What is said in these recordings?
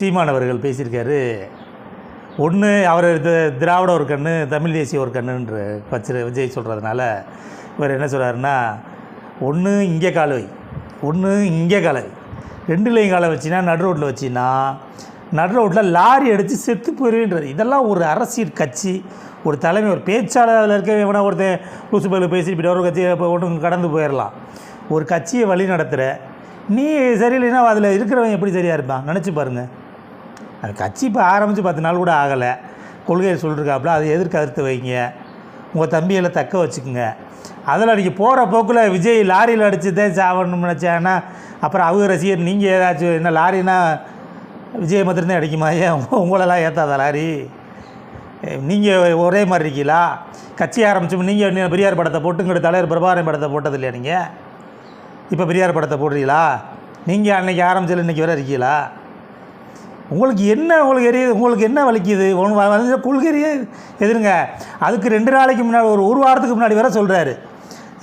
சீமான் அவர்கள் பேசியிருக்காரு. ஒன்று அவர் திராவிட ஒரு கண்ணு, தமிழ் தேசிய ஒரு கண்ணுன்ற விஜய் சொல்கிறதுனால இவர் என்ன சொல்கிறாருன்னா, ஒன்று இங்கே கால வை, ஒன்று இங்கே கால வை, ரெண்டுலேயும் காலை வச்சின்னா நடு ரோட்டில் வச்சின்னா நடு ரோட்டில் லாரி அடித்து செத்து போயிடுன்றது. இதெல்லாம் ஒரு அரசியல் கட்சி, ஒரு தலைமை, ஒரு பேச்சாளர் இருக்க வேணா ஒருத்தன் லூசு பயில பேசிட்டு போய்ட்டு ஒரு கட்சியை இப்போ ஒன்று கடந்து போயிடலாம். ஒரு கட்சியை வழி நடத்துகிற நீ சரியில்லைன்னா அதில் இருக்கிறவன் எப்படி சரியாக இருப்பான் நினச்சி பாருங்கள். அது கட்சி இப்போ ஆரம்பித்து 10 நாள் கூட ஆகலை, கொள்கையை சொல்லிருக்காப்புல, அதை கருத்து வைங்க, உங்கள் தம்பிகளை தக்க வச்சுக்குங்க. அதில் நீங்கள் போகிற போக்கில் விஜய் லாரியில் அடித்து தான் சாவணும்னு நினச்சாங்கன்னா அப்புறம் அவங்க ரசிகர் நீங்கள் ஏதாச்சும் என்ன லாரின்னா விஜய் மாத்திரம்தான் அடிக்குமா? ஏன் உங்களெல்லாம் ஏற்றாத லாரி? நீங்கள் ஒரே மாதிரி இருக்கீங்களா? கட்சி ஆரம்பிச்சோம், நீங்கள் பெரியார் படத்தை போட்டுங்கிற தலைவர் பிரபாகரன் படத்தை போட்டது இல்லையா? நீங்கள் இப்போ பெரியார் படத்தை போடுறீங்களா? நீங்கள் அன்றைக்கி ஆரம்பிச்சதில் இன்றைக்கி வர இருக்கீங்களா? உங்களுக்கு என்ன எரியுது? உங்களுக்கு என்ன வலிக்குது? கொள்கையே எதிருங்க. அதுக்கு 2 நாளைக்கு முன்னாடி ஒரு வாரத்துக்கு முன்னாடி வர சொல்கிறாரு,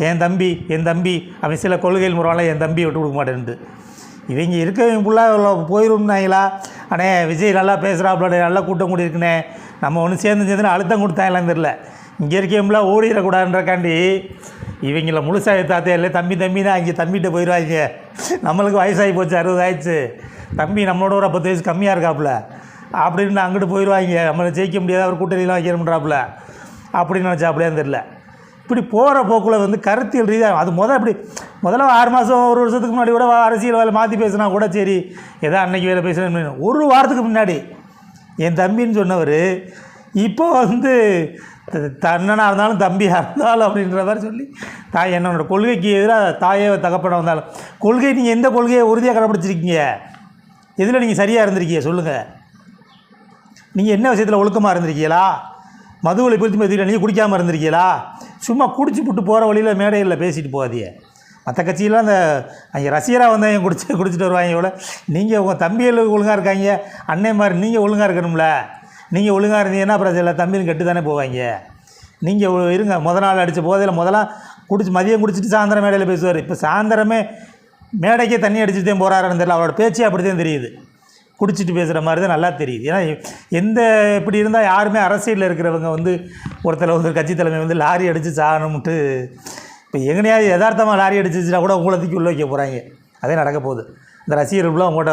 என் தம்பி அவன் சில கொள்கைகள் முறைவால என் தம்பியை விட்டு கொடுக்க மாட்டேன்ட்டு. இவங்க இருக்கவங்க ஃபுல்லாக போயிருந்தாங்களா? அண்ணே விஜய் நல்லா பேசுகிறாப்புல, நல்லா கூட்டம் கூடி இருக்குண்ணே, நம்ம ஒன்று சேர்ந்துன்னு அழுத்தம் கொடுத்தாங்களான்னு தெரில. இங்கே இருக்கவங்களாம் ஓடிடக்கூடாதுன்றக்காண்டி இவங்கள முழுசாக தாத்தே இல்லை, தம்பி தான் இங்கே தம்பிகிட்ட போயிடுவாங்க. நம்மளுக்கு வயசாகி போச்சு, 60 ஆயிடுச்சு, தம்பி நம்மளோட ஒரு 10 வயசு கம்மியாக இருக்காப்புல அப்படின்னு அங்கிட்டு போயிடுவாங்க, நம்மளை ஜெயிக்க முடியாது, அவர் கூட்டணியெலாம் வைக்கணுன்றாப்புல அப்படின்னு நினச்சா அப்படியான்னு தெரில. இப்படி போகிற போக்கில் கருத்தியல் ரீதியாக அது முதல்ல 6 மாதம் 1 வருஷத்துக்கு முன்னாடி கூட அரசியல் வேலை மாற்றி பேசினா கூட சரி, ஏதோ அன்றைக்கி வேலை பேசுகிறேன். ஒரு வாரத்துக்கு முன்னாடி என் தம்பின்னு சொன்னவர் இப்போ தன்னனாக இருந்தாலும் தம்பியாக இருந்தாலும் அப்படின்ற மாதிரி சொல்லி என்னோடய கொள்கைக்கு எதிராக தாயே தகப்பன வந்தாலும் கொள்கை, நீங்கள் எந்த கொள்கையை உறுதியாக கடைப்பிடிச்சிருக்கீங்க? எதில் நீங்கள் சரியாக இருந்திருக்கீங்க சொல்லுங்கள். நீங்கள் என்ன விஷயத்தில் ஒழுக்கமாக இருந்திருக்கீங்களா? மதுவில் பிரித்து மதியில் நீங்கள் குடிக்காமல் இருந்திருக்கீங்களா? சும்மா குடிச்சு புட்டு போகிற வழியில் மேடையில் பேசிட்டு போகாதீங்க. மற்ற கட்சியெல்லாம் அங்கே ரசிகராக வந்தாங்க குடிச்சிட்டு வருவாங்க. இவ்வளோ நீங்கள் உங்கள் தம்பிகள் ஒழுங்காக இருக்காங்க, அண்ணே மாதிரி நீங்கள் ஒழுங்காக இருக்கணும்ல. நீங்கள் ஒழுங்காக இருந்தீங்கன்னா அப்புறம் சில தம்பியும் கெட்டு தானே போவாங்க. நீங்கள் இருங்க. நாள் அடித்த போதையில் முதலாம் மதியம் குடிச்சிட்டு சாயந்தரம் மேடையில் பேசுவார். இப்போ சாயந்தரமே மேடைக்கே தண்ணி அடிச்சுட்டு தான் போகிறாருன்னு தெரியல. அவரோட பேச்சே அப்படி தான் தெரியுது, குடிச்சிட்டு பேசுகிற மாதிரி தான் நல்லா தெரியுது. ஏன்னா இப்படி இருந்தால் யாருமே அரசியலில் இருக்கிறவங்க ஒருத்தர் கட்சி தலைமை லாரி அடித்து சாகணும்ட்டு இப்போ எங்கனையாவது யதார்த்தமாக லாரி அடிச்சிச்சுன்னா கூட உங்களை தூக்கி உள்ள வைக்க போகிறாங்க. அதே நடக்க போகுது. இந்த ரசிகர்களும் உங்கள்கிட்ட வர